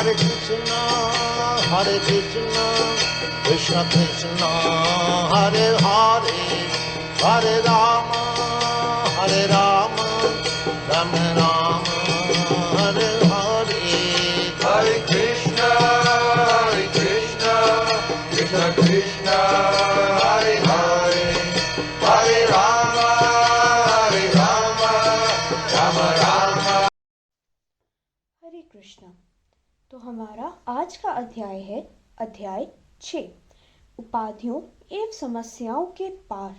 Hare Krishna, Krishna Krishna, Hare Hare, Hare Rama, Rama Rama, Hare Hare. Hare Krishna, Krishna Krishna, Hare Hare, Hare Rama, Rama Rama. हरे कृष्णा। तो हमारा आज का अध्याय है अध्याय 6, उपाधियों एवं समस्याओं के पार।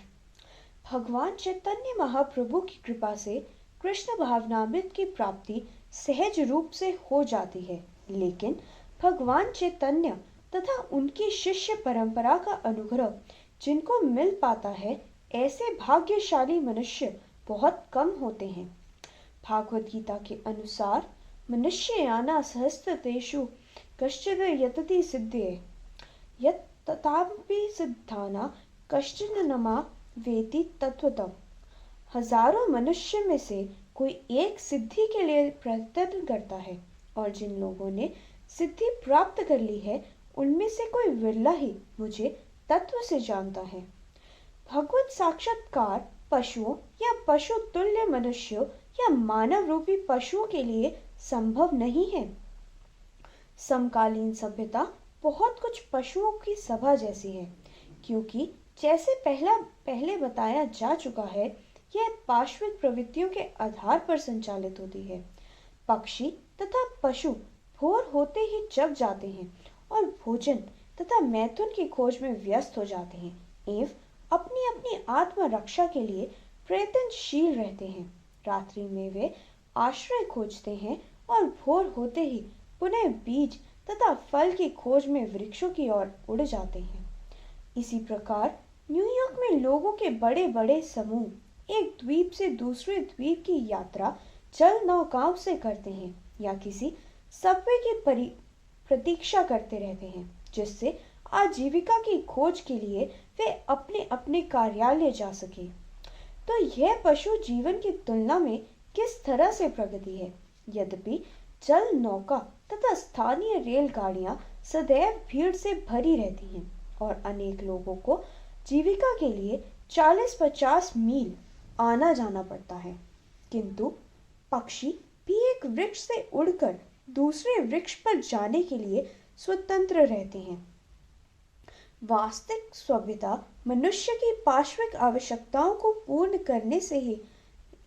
भगवान चैतन्य महाप्रभु की कृपा से कृष्ण भावनामृत की प्राप्ति सहज रूप से हो जाती है, लेकिन भगवान चैतन्य तथा उनकी शिष्य परंपरा का अनुग्रह जिनको मिल पाता है, ऐसे भाग्यशाली मनुष्य बहुत कम होते हैं। भागवत गीता के अनुसार मनुष्यानां सहस्रतेषु कश्चिद् यतति सिद्धये यत् तथापि सिद्धानां कश्चन न मा वेति तत्वतः। हजारों मनुष्य में से कोई एक सिद्धि के लिए प्रयत्न करता है, और जिन लोगों ने सिद्धि प्राप्त कर ली है, उनमें से कोई विरला ही मुझे तत्व से जानता है। भगवत साक्षात्कार पशुओं या पशु तुल्य मनुष्यों या मानव रूपी पशुओं के लिए संभव नहीं है। समकालीन सभ्यता बहुत कुछ पशुओं की सभा जैसी है, क्योंकि जैसे पहले बताया जा चुका है, यह पार्श्विक प्रवृत्तियों के आधार पर संचालित होती है। पक्षी तथा पशु भोर होते ही जग जाते हैं और भोजन तथा मैथुन की खोज में व्यस्त हो जाते हैं एवं अपनी अपनी आत्म रक्षा के लिए प्रयत्नशील रहते हैं। रात्रि में वे आश्रय खोजते हैं और भोर होते ही पुनः बीज तथा फल की खोज में वृक्षों की ओर उड़ जाते हैं। इसी प्रकार न्यूयॉर्क में लोगों के बड़े बड़े समूह एक द्वीप से दूसरे द्वीप की यात्रा जल नौकाओं से करते हैं या किसी सबवे की प्रतीक्षा करते रहते हैं, जिससे आजीविका की खोज के लिए वे अपने अपने कार्यालय जा सके। तो यह पशु जीवन की तुलना में किस तरह से प्रगति है। यद्यपि जल नौका तथा स्थानीय रेलगाड़ियां सदैव भीड़ से भरी रहती हैं और अनेक लोगों को जीविका के लिए 40-50 मील आना जाना पड़ता है, किंतु पक्षी भी एक वृक्ष से उड़कर दूसरे वृक्ष पर जाने के लिए स्वतंत्र रहते हैं। वास्तविक सभ्यता मनुष्य की पार्श्विक आवश्यकताओं को पूर्ण करने से ही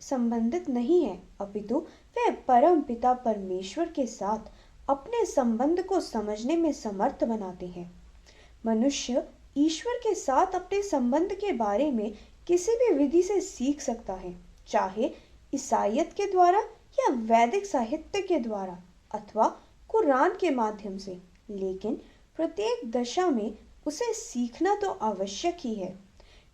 संबंधित नहीं है, अपितु वह परम पिता परमेश्वर के साथ अपने संबंध को समझने में समर्थ बनाते हैं। मनुष्य ईश्वर के साथ अपने संबंध के बारे में किसी भी विधि से सीख सकता है, चाहे ईसाईयत के द्वारा या वैदिक साहित्य के द्वारा अथवा कुरान के माध्यम से, लेकिन प्रत्येक दशा में उसे सीखना तो आवश्यक ही है।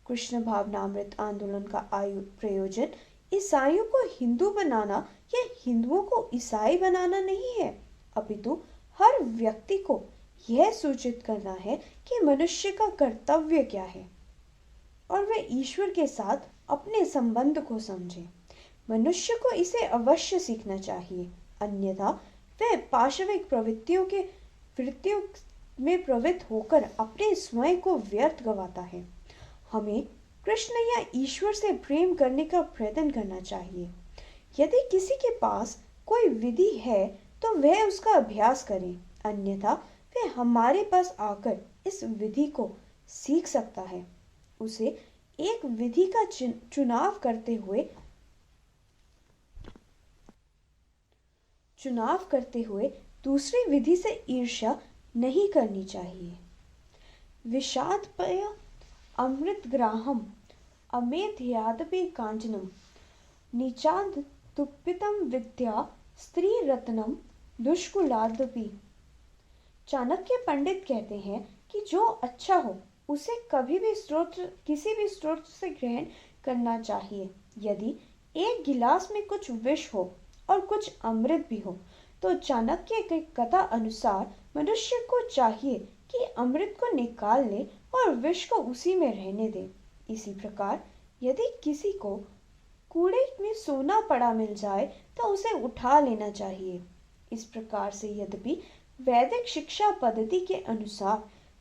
कृष्ण भावनामृत आंदोलन का प्रयोजन ईसाइयों को हिंदू बनाना या हिंदुओं को ईसाई बनाना नहीं है, अपितु हर व्यक्ति को यह सूचित करना है कि मनुष्य का कर्तव्य क्या है और वह ईश्वर के साथ अपने संबंध को समझे। मनुष्य को इसे अवश्य सीखना चाहिए, अन्यथा वह पाशविक प्रवृत्तियों में प्रवृत्त होकर अपने स्वयं को व्यर्थ गवाता है। हमें कृष्ण या ईश्वर से प्रेम करने का प्रयत्न करना चाहिए। यदि किसी के पास कोई विधि है तो वह उसका अभ्यास करे, अन्यथा वह हमारे पास आकर इस विधि को सीख सकता है। उसे एक विधि का चुनाव करते हुए दूसरी विधि से ईर्ष्या नहीं करनी चाहिए। विषादपय अमृतग्राहम अमेध्यादपि कांचनम नीचाद तुप्पितम विद्या स्त्री रत्नम दुष्कुलादपि। चाणक्य पंडित कहते हैं कि जो अच्छा हो उसे किसी भी स्रोत से ग्रहण करना चाहिए। यदि एक गिलास में कुछ विष हो और कुछ अमृत भी हो, तो चाणक्य के कथा अनुसार मनुष्य को चाहिए कि अमृत को निकाल ले और विष को उसी में रहने दे। इसी प्रकार यदि किसी को कूड़े में सोना पड़ा मिल जाए तो उसे उठा लेना चाहिए। इस प्रकार से यद्यपि वैदिक शिक्षा पद्धति के अनुसार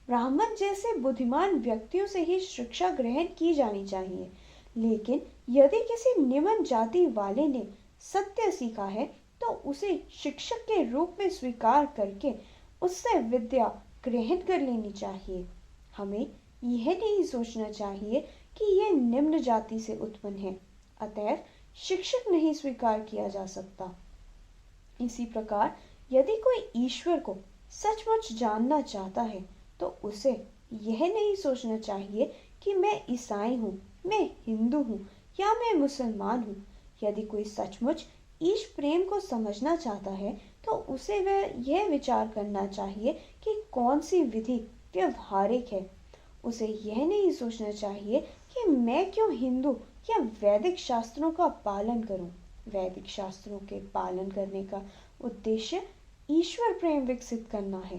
ब्राह्मण जैसे बुद्धिमान व्यक्तियों से ही शिक्षा ग्रहण की जानी चाहिए, लेकिन यदि किसी निम्न जाति वाले ने सत्य सीखा है तो उसे शिक्षक के रूप में स्वीकार करके उससे विद्या ग्रहण कर लेनी चाहिए। हमें यह नहीं सोचना चाहिए कि यह निम्न जाति से उत्पन्न है, अतएव शिक्षक नहीं स्वीकार किया जा सकता। इसी प्रकार यदि कोई ईश्वर को सचमुच जानना चाहता है तो उसे यह नहीं सोचना चाहिए कि मैं ईसाई हूँ, मैं हिंदू हूँ या मैं मुसलमान हूँ। यदि कोई सचमुच ईश प्रेम को समझना चाहता है तो उसे वह यह विचार करना चाहिए कि कौन सी विधि व्यवहारिक है। उसे यह नहीं सोचना चाहिए कि मैं क्यों हिंदू या वैदिक शास्त्रों का पालन करूं। वैदिक शास्त्रों के पालन करने का उद्देश्य ईश्वर प्रेम विकसित करना है।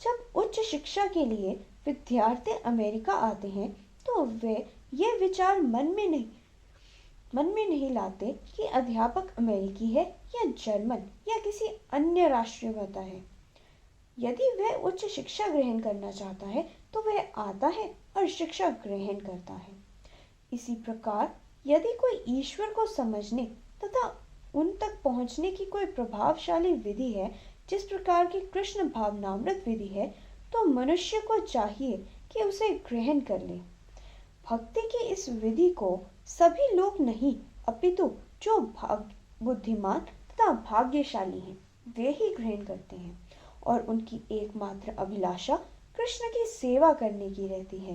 जब उच्च शिक्षा के लिए विद्यार्थी अमेरिका आते हैं तो वे यह विचार मन में नहीं लाते कि अध्यापक अमेरिकी है या जर्मन या किसी अन्य राष्ट्रीयता है। यदि वह उच्च शिक्षा ग्रहण करना चाहता है तो वह आता है और शिक्षा ग्रहण करता है। इसी प्रकार यदि कोई ईश्वर को समझने तथा उन तक पहुंचने की कोई प्रभावशाली विधि है, जिस प्रकार की कृष्ण भावनामृत विधि है, तो मनुष्य को चाहिए कि उसे ग्रहण कर ले। भक्ति की इस विधि को सभी लोग नहीं, अपितु जो बुद्धिमान तथा भाग्यशाली हैं, वे ही ग्रहण करते हैं और उनकी एकमात्र अभिलाषा कृष्ण की सेवा करने की रहती है।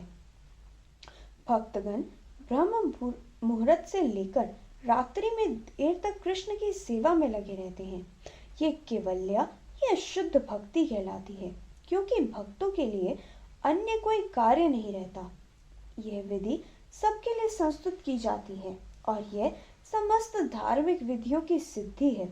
भक्तगण ब्रह्म मुहूर्त से लेकर रात्रि में देर तक कृष्ण की सेवा में लगे रहते हैं। ये केवल्या या शुद्ध भक्ति कहलाती है, क्योंकि भक्तों के लिए अन्य कोई कार्य नहीं रहता। यह विधि सबके लिए संस्तुत की जाती है और यह समस्त धार्मिक विधियों की सिद्धि है।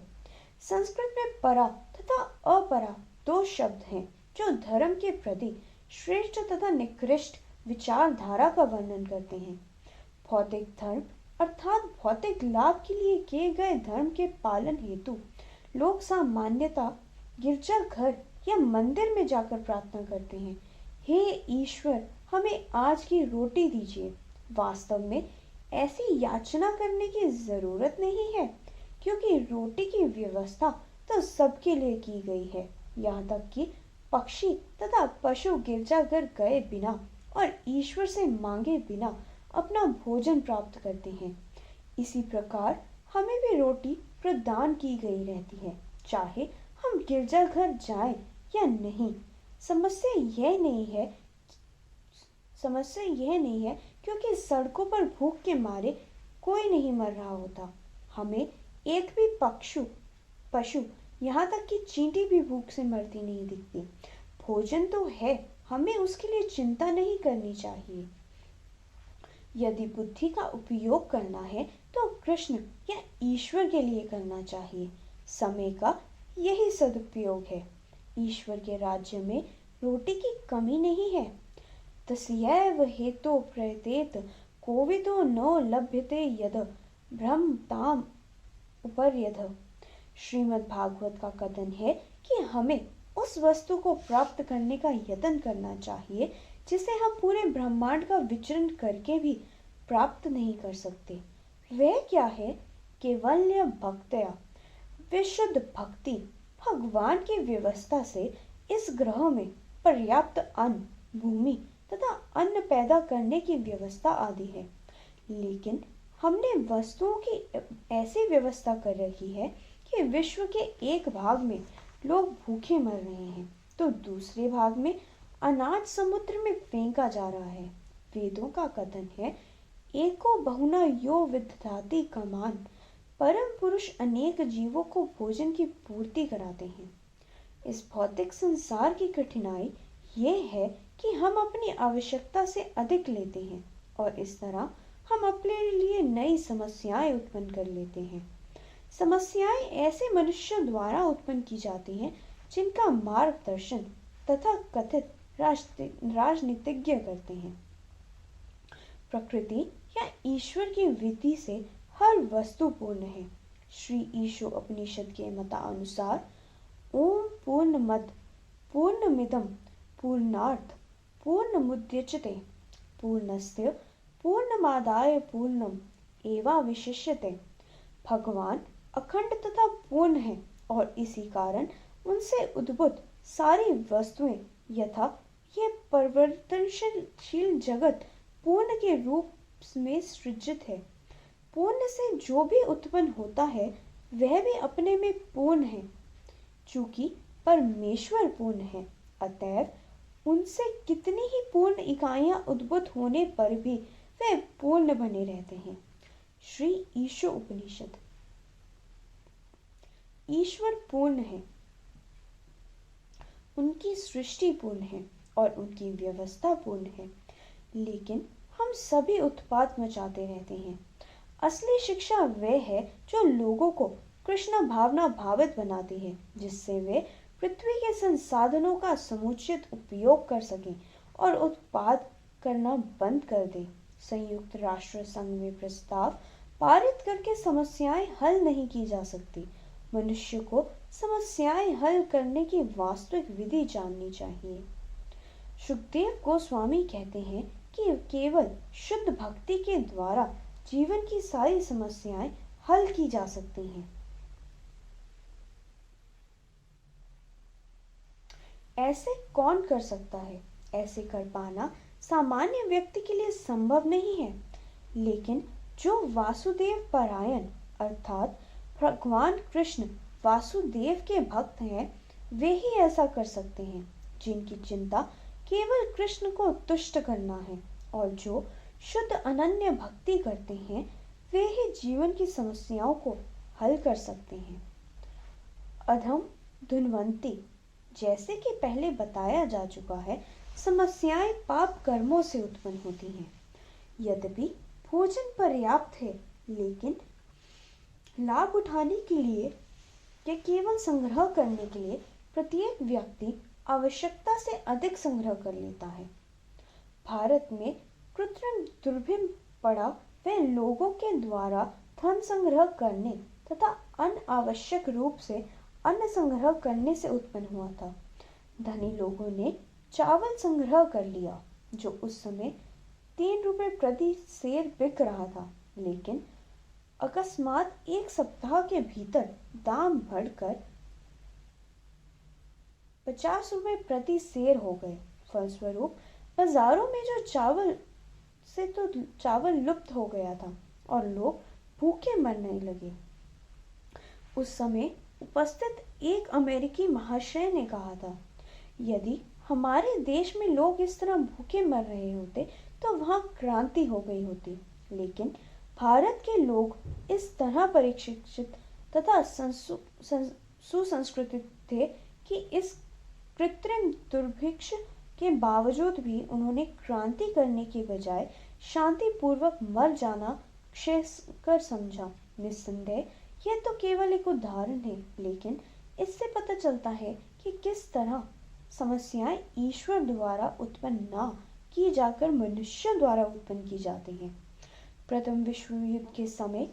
संस्कृत में परा तथा अपरा दो शब्द हैं जो धर्म के प्रति श्रेष्ठ तथा निकृष्ट विचारधारा का वर्णन करते हैं। भौतिक धर्म अर्थात भौतिक लाभ के लिए किए गए धर्म के पालन हेतु लोग सामान्यतः गिरजाघर या मंदिर में जाकर प्रार्थना करते हैं, हे ईश्वर हमें आज की रोटी दीजिए। वास्तव में ऐसी याचना करने की जरूरत नहीं है, क्योंकि रोटी की व्यवस्था तो सबके लिए की गई है। यहाँ तक कि पक्षी तथा पशु गिरजाघर गए बिना और ईश्वर से मांगे बिना अपना भोजन प्राप्त करते हैं। इसी प्रकार हमें भी रोटी प्रदान की गई रहती है, चाहे हम गिरजाघर जाएं या नहीं। समस्या यह नहीं है क्योंकि सड़कों पर भूख के मारे कोई नहीं मर रहा होता। हमें एक भी पशु यहाँ तक कि चींटी भी भूख से मरती नहीं दिखती। भोजन तो है, हमें उसके लिए चिंता नहीं करनी चाहिए। यदि बुद्धि का उपयोग करना है तो कृष्ण या ईश्वर के लिए करना चाहिए। समय का यही सदुपयोग है। ईश्वर के राज्य में रोटी की कमी नहीं है। तस्यैव हेतो प्रयतेत कोविदो न लभ्यते यद ब्रह्म ताम उपर्यध। श्रीमद् भागवत का कथन है कि हमें उस वस्तु को प्राप्त करने का यत्न करना चाहिए जिसे हम पूरे ब्रह्मांड का विचरण करके भी प्राप्त नहीं कर सकते। वह क्या है? केवल्य भक्तया, विशुद्ध भक्ति। भगवान की व्यवस्था से इस ग्रह में पर्याप्त अन्न, भूमि तथा अन्न पैदा करने की व्यवस्था आदि है, लेकिन हमने वस्तुओं की ऐसी व्यवस्था कर रखी है कि विश्व के एक भाग में लोग भूखे मर रहे हैं तो दूसरे भाग में अनाज समुद्र में फेंका जा रहा है। वेदों का कथन है, एको बहुना यो विदधाति कमान। परम पुरुष अनेक जीवों को भोजन की पूर्ति कराते हैं। इस भौतिक संसार की कठिनाई यह है कि हम अपनी आवश्यकता से अधिक लेते हैं और इस तरह हम अपने लिए नई समस्याएं उत्पन्न कर लेते हैं। समस्याएं ऐसे मनुष्यों द्वारा उत्पन्न की जाती हैं जिनका मार्गदर्शन तथा कथित राजनीतिज्ञ करते हैं। प्रकृति या ईश्वर की विधि से हर वस्तु पूर्ण है। श्री ईशो उपनिषद के मतानुसार ओम पूर्णमद पूर्णमिदं पूर्णात् पूर्णमुदच्यते पूर्णस्य पूर्णमादाय पूर्णम् एवावशिष्यते। भगवान अखंड तथा पूर्ण है और इसी कारण उनसे उद्भूत सारी वस्तुएं यथा ये परिवर्तनशील जगत पूर्ण के रूप में सृजित है। पूर्ण से जो भी उत्पन्न होता है वह भी अपने में पूर्ण है। चूंकि परमेश्वर पूर्ण है, अतएव उनसे कितनी ही पूर्ण इकाइयां उद्भूत होने पर भी वे पूर्ण बने रहते हैं। श्री ईशो उपनिषद। ईश्वर पूर्ण है, उनकी सृष्टि पूर्ण है और उनकी व्यवस्था पूर्ण है, लेकिन हम सभी उत्पात मचाते रहते हैं। असली शिक्षा वह है जो लोगों को कृष्ण भावना भावित बनाती है, जिससे वे पृथ्वी के संसाधनों का समुचित उपयोग कर सकें और उत्पाद करना बंद कर दें। संयुक्त राष्ट्र संघ में प्रस्ताव पारित करके समस्याएं हल नहीं की जा सकती। मनुष्य को समस्याएं हल करने की वास्तविक विधि जाननी चाहिए। सुखदेव गोस्वामी कहते हैं कि केवल शुद्ध भक्ति के द्वारा जीवन की सारी समस्याएं हल की जा सकती हैं। ऐसे कौन कर सकता है? ऐसे कर पाना सामान्य व्यक्ति के लिए संभव नहीं है, लेकिन जो वासुदेव परायण अर्थात भगवान कृष्ण वासुदेव के भक्त हैं, वे ही ऐसा कर सकते हैं, जिनकी चिंता केवल कृष्ण को तुष्ट करना है और जो शुद्ध अनन्य भक्ति करते हैं, वे ही जीवन की समस्याओं को हल कर सकते हैं। अधम धुनवंती। जैसे कि पहले बताया जा चुका है, समस्याएं पाप कर्मों से उत्पन्न होती हैं। यद्यपि भोजन पर्याप्त है, लेकिन लाभ उठाने के लिए या केवल संग्रह करने के लिए प्रत्येक व्यक्ति आवश्यकता से अधिक संग्रह कर लेता है। भारत में कृत्रिम दुर्भिक्ष पड़ा वह लोगों के द्वारा धन संग्रह करने तथा अनावश्यक रूप से अन्न संग्रह करने से उत्पन्न हुआ था। धनी लोगों ने चावल संग्रह कर लिया, जो उस समय 3 रुपए प्रति सेर बिक रहा था, लेकिन अकस्मात एक सप्ताह के भीतर दाम बढ़कर 50 रुपए प्रति सेर हो गए। फलस्वरूप बाजारों में जो चावल लुप्त हो गया था और लोग भूखे मरने लगे। उस समय उपस्थित एक अमेरिकी महाशय ने कहा था, यदि हमारे देश में लोग इस तरह भूखे मर रहे होते तो वहां क्रांति हो गई होती। लेकिन भारत के लोग इस तरह परीक्षित तथा सुसंस्कृत थे कि इस कृत्रिम दुर्भिक्ष के बावजूद भी उन्होंने क्रांति करने के बजाय शांतिपूर्वक मर जाना श्रेयस्कर समझा। निस्संदेह यह तो केवल एक उदाहरण है, लेकिन इससे पता चलता है कि किस तरह समस्याएं ईश्वर द्वारा उत्पन्न ना की जाकर मनुष्य द्वारा उत्पन्न की जाती हैं। प्रथम विश्व युद्ध के समय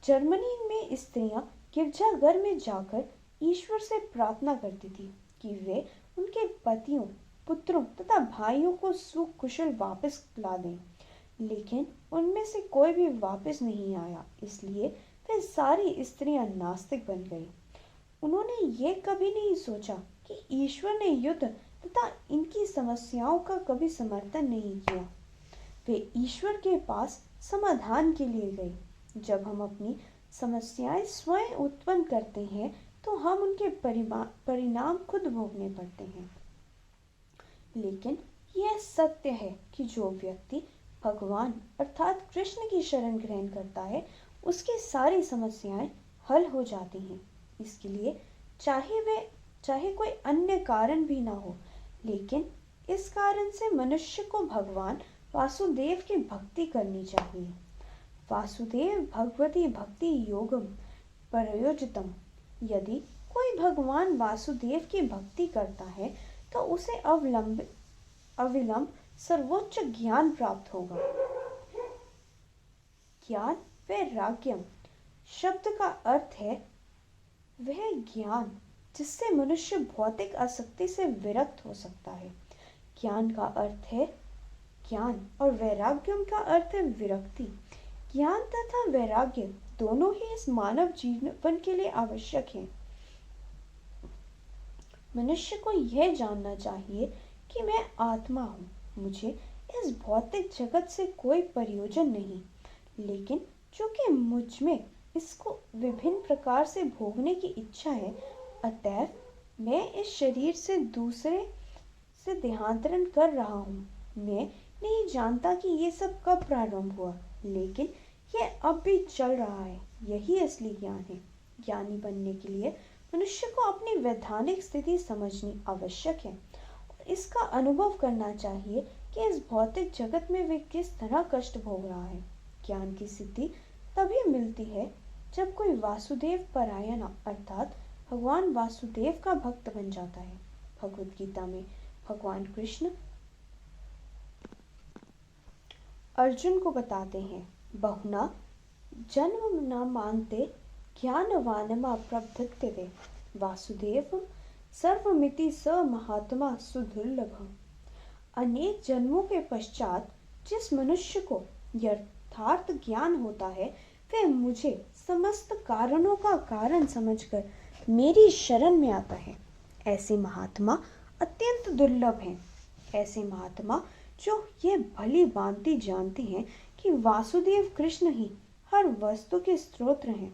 जर्मनी में स्त्रियां गिरजाघर में जाकर ईश्वर से प्रार्थना करती थी कि वे उनके पतियों, पुत्रों तथा भाइयों को सुकुशल वापस ला दें, लेकिन उनमें से कोई भी वापस नहीं आया। इसलिए वे सारी स्त्रियां नास्तिक बन गई। उन्होंने ये कभी नहीं सोचा कि ईश्वर ने युद्ध तथा इनकी समस्याओं का कभी समर्थन नहीं किया। वे ईश्वर के पास समाधान के लिए गए। जब हम अपनी समस्याएं स्वयं उत्पन्न करते हैं तो हम उनके परिणाम खुद भोगने पड़ते हैं। लेकिन यह सत्य है कि जो व्यक्ति भगवान अर्थात कृष्ण की शरण ग्रहण करता है, उसकी सारी समस्याएं हल हो जाती हैं। इसके लिए चाहे कोई अन्य कारण भी ना हो, लेकिन इस कारण से मनुष्य को भगवान वासुदेव की भक्ति करनी चाहिए। वासुदेव भगवती भक्ति योगम प्रयोजितम। यदि कोई भगवान वासुदेव की भक्ति करता है तो उसे अविलंब सर्वोच्च ज्ञान प्राप्त होगा। ज्ञान वैराग्यम शब्द का अर्थ है वह ज्ञान जिससे मनुष्य भौतिक आसक्ति से विरक्त हो सकता है। ज्ञान का अर्थ है ज्ञान और वैराग्यम का अर्थ है विरक्ति। ज्ञान तथा वैराग्य दोनों ही इस मानव जीवन के लिए आवश्यक हैं। मनुष्य को यह जानना चाहिए कि मैं आत्मा हूँ, मुझे इस भौतिक जगत से कोई प्रयोजन नहीं, लेकिन चूंकि मुझ में इसको विभिन्न प्रकार से भोगने की इच्छा है, अतएव मैं इस शरीर से दूसरे से देहांतरण कर रहा हूँ। मैं नहीं जानता कि ये सब कब प्रारंभ हुआ, लेकिन ये अब भी चल रहा है। यही असली ज्ञान है। ज्ञानी बनने के लिए मनुष्य को अपनी वैधानिक स्थिति समझनी आवश्यक है और इसका अनुभव करना चाहिए कि इस भौतिक जगत में वे किस तरह कष्ट भोग रहा है। ज्ञान की सिद्धि तभी मिलती है जब कोई वासुदेव परायण अर्थात भगवान वासुदेव का भक्त बन जाता है। भगवद गीता में भगवान कृष्ण अर्जुन को बताते हैं, बहुना जन्म न मानते ज्ञानवानमा प्रबुध्यते वासुदेव सर्वमिति स महात्मा सुदुर्लभ। अनेक जन्मों के पश्चात जिस मनुष्य को यथार्थ ज्ञान होता है, वह मुझे समस्त कारणों का कारण समझकर मेरी शरण में आता है। ऐसे महात्मा अत्यंत दुर्लभ हैं। ऐसे महात्मा जो ये भली भांति जानते हैं कि वासुदेव कृष्ण ही हर वस्तु के स्रोत हैं,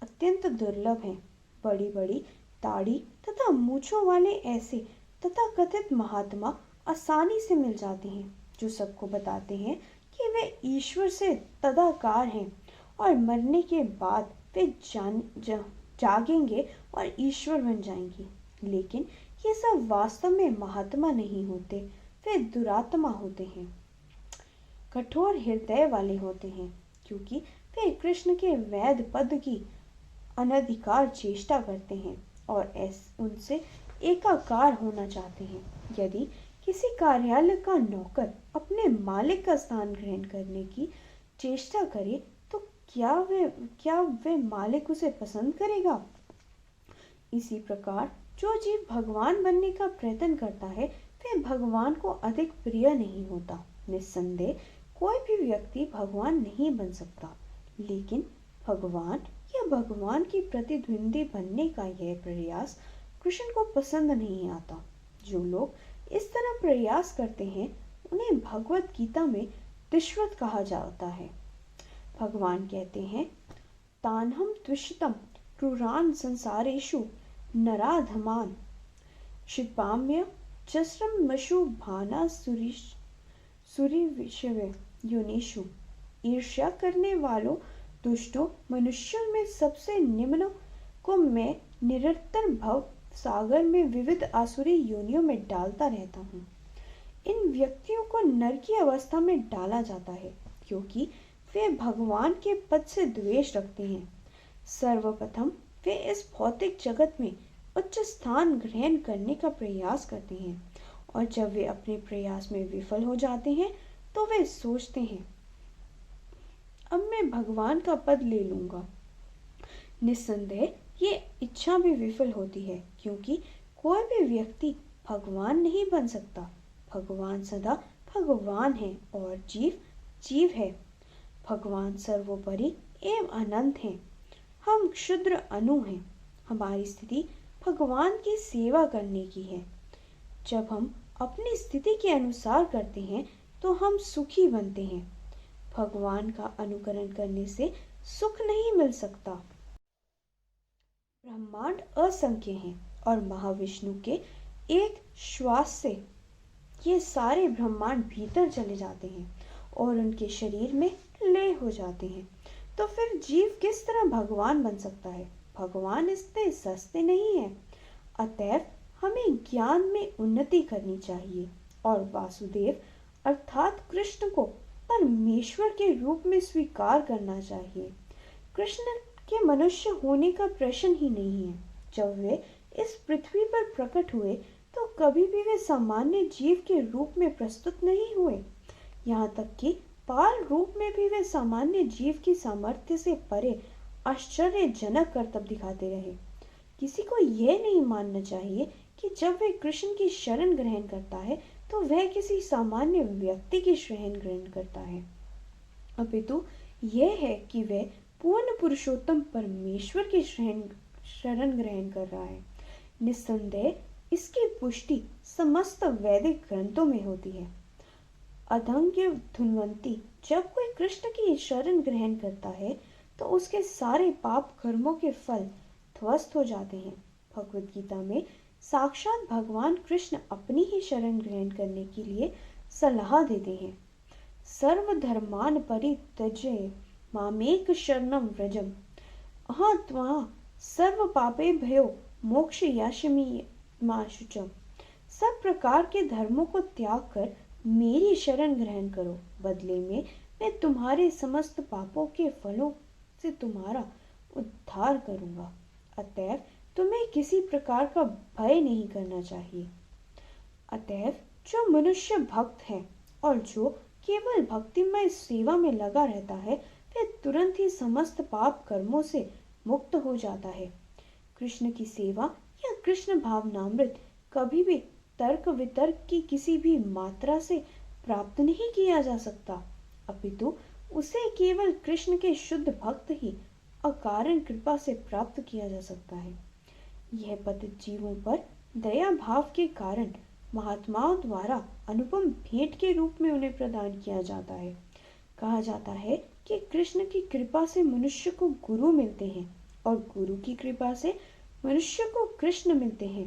अत्यंत दुर्लभ हैं। बड़ी बड़ी दाढ़ी तथा मूछों वाले ऐसे तथा कथित महात्मा आसानी से मिल जाते हैं, जो सबको बताते हैं कि वे ईश्वर से तदाकार हैं और मरने के बाद वे जागेंगे और ईश्वर बन जाएंगे। लेकिन ये सब वास्तव में महात्मा नहीं होते, वे दुरात्मा होते हैं, कठोर हृदय वाले होते हैं, क्योंकि वे कृष्ण के वैध पद की अनधिकार चेष्टा करते हैं और उनसे एकाकार होना चाहते हैं। यदि किसी कार्यालय का नौकर अपने मालिक का स्थान ग्रहण करने की चेष्टा करे तो क्या वे मालिक उसे पसंद करेगा? इसी प्रकार जो जीव भगवान बनने का प्रयत्न करता है, वह भगवान को अधिक प्रिय नहीं होता। निस्संदेह कोई भी व्यक्ति भगवान नहीं बन सकता, लेकिन भगवान या भगवान की प्रतिद्वंदी बनने का यह प्रयास कृष्ण को पसंद नहीं आता। जो लोग इस तरह प्रयास करते हैं, उन्हें भगवत गीता में तिष्वत कहा जाता है। भगवान कहते हैं, तान्हम त्विषितम क्रूरान संसारेषु नराधमान क्षिपाम्य जस्रम मशु भाना सुरी विषय योनिषु। ईर्ष्या करने वालों दुष्टों मनुष्यों में सबसे निम्न को मैं निरंतर भव सागर में विविध आसुरी योनियों में डालता रहता हूँ। इन व्यक्तियों को नर की अवस्था में डाला जाता है, क्योंकि वे भगवान के पद से द्वेष रखते हैं। सर्वप्रथम वे इस भौतिक जगत में उच्च स्थान ग्रहण करने का प्रयास करते हैं, और जब वे अपने प्रयास में विफल हो जाते हैं तो वे सोचते हैं, अब मैं भगवान का पद ले लूंगा। निस्संदेह ये इच्छा भी विफल होती है, क्योंकि कोई भी व्यक्ति भगवान नहीं बन सकता। भगवान सदा भगवान है और जीव जीव है। भगवान सर्वोपरि एवं अनंत हैं। हम क्षुद्र अणु हैं। हमारी स्थिति भगवान की सेवा करने की है। जब हम अपनी स्थिति के अनुसार करते हैं तो हम सुखी बनते हैं। भगवान का अनुकरण करने से सुख नहीं मिल सकता। ब्रह्मांड असंख्य हैं और महाविष्णु के एक श्वास से ये सारे ब्रह्मांड भीतर चले जाते हैं और उनके शरीर में लय हो जाते हैं। तो फिर जीव किस तरह भगवान बन सकता है? भगवान इतने सस्ते नहीं है। अतएव हमें ज्ञान में उन्नति करनी चाहिए और वासुदेव अर्थात कृष्ण को परमेश्वर के रूप में स्वीकार करना चाहिए। कृष्ण के मनुष्य होने का प्रश्न ही नहीं है। जब वे इस पृथ्वी पर प्रकट हुए तो कभी भी वे सामान्य जीव के रूप में प्रस्तुत नहीं हुए। यहाँ तक कि बाल रूप में भी वे सामान्य जीव की सामर्थ्य से परे आश्चर्यजनक करतब दिखाते रहे। किसी को यह नहीं मानना चाहिए कि जब वह कृष्ण की शरण ग्रहण करता है तो वह किसी सामान्य व्यक्ति की शरण ग्रहण करता है, अपितु यह है कि वह पूर्ण पुरुषोत्तम परमेश्वर की शरण ग्रहण कर रहा है। निस्संदेह इसकी पुष्टि समस्त वैदिक ग्रंथों में होती है। अधंग्य धुनवंती, जब कोई कृष्ण की शरण ग्रहण करता है तो उसके सारे पाप कर्मों के फल ध्वस्त हो जाते हैं। भगवत गीता में साक्षात भगवान कृष्ण अपनी ही शरण ग्रहण करने के लिए सलाह देते हैं। सर्वधर्मान परित्यज्य मामेक शरणं व्रजम अहं त्वा सर्व पापे भयो मोक्ष यास्यामि मा शुचम। सब प्रकार के धर्मों को त्याग कर मेरी शरण ग्रहण करो, बदले में मैं तुम्हारे समस्त पापों के फलों से तुम्हारा उद्धार करूंगा। अतएव तुम्हें किसी प्रकार का भय नहीं करना चाहिए। अतएव जो मनुष्य भक्त है और जो केवल भक्तिमय सेवा में लगा रहता है वह तुरंत ही समस्त पाप कर्मों से मुक्त हो जाता है। कृष्ण की सेवा या कृष्ण भावनामृत कभी भी तर्क वितर्क की किसी भी मात्रा से प्राप्त नहीं किया जा सकता, अपितु उसे केवल कृष्ण के शुद्ध भक्त ही अकारण कृपा से प्राप्त किया जा सकता है। यह पतित जीवों पर दया भाव के कारण महात्माओं द्वारा अनुपम भेंट के रूप में उन्हें प्रदान किया जाता है। कहा जाता है कि कृष्ण की कृपा से मनुष्य को गुरु मिलते हैं और गुरु की कृपा से मनुष्य को कृष्ण मिलते हैं।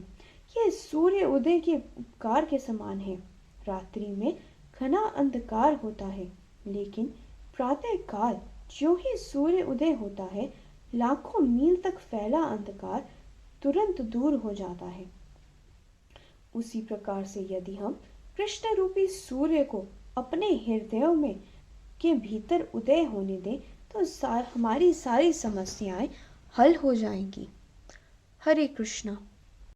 यह सूर्य उदय के उपकार के समान है। रात्रि में घना अंधकार होता है, लेकिन प्रातः काल ज्यों ही सूर्य उदय होता है लाखों मील तक फैला अंधकार तुरंत दूर हो जाता है। उसी प्रकार से यदि हम कृष्ण रूपी सूर्य को अपने हृदयों में के भीतर उदय होने दें तो हमारी सारी समस्याएं हल हो जाएंगी। हरे कृष्णा।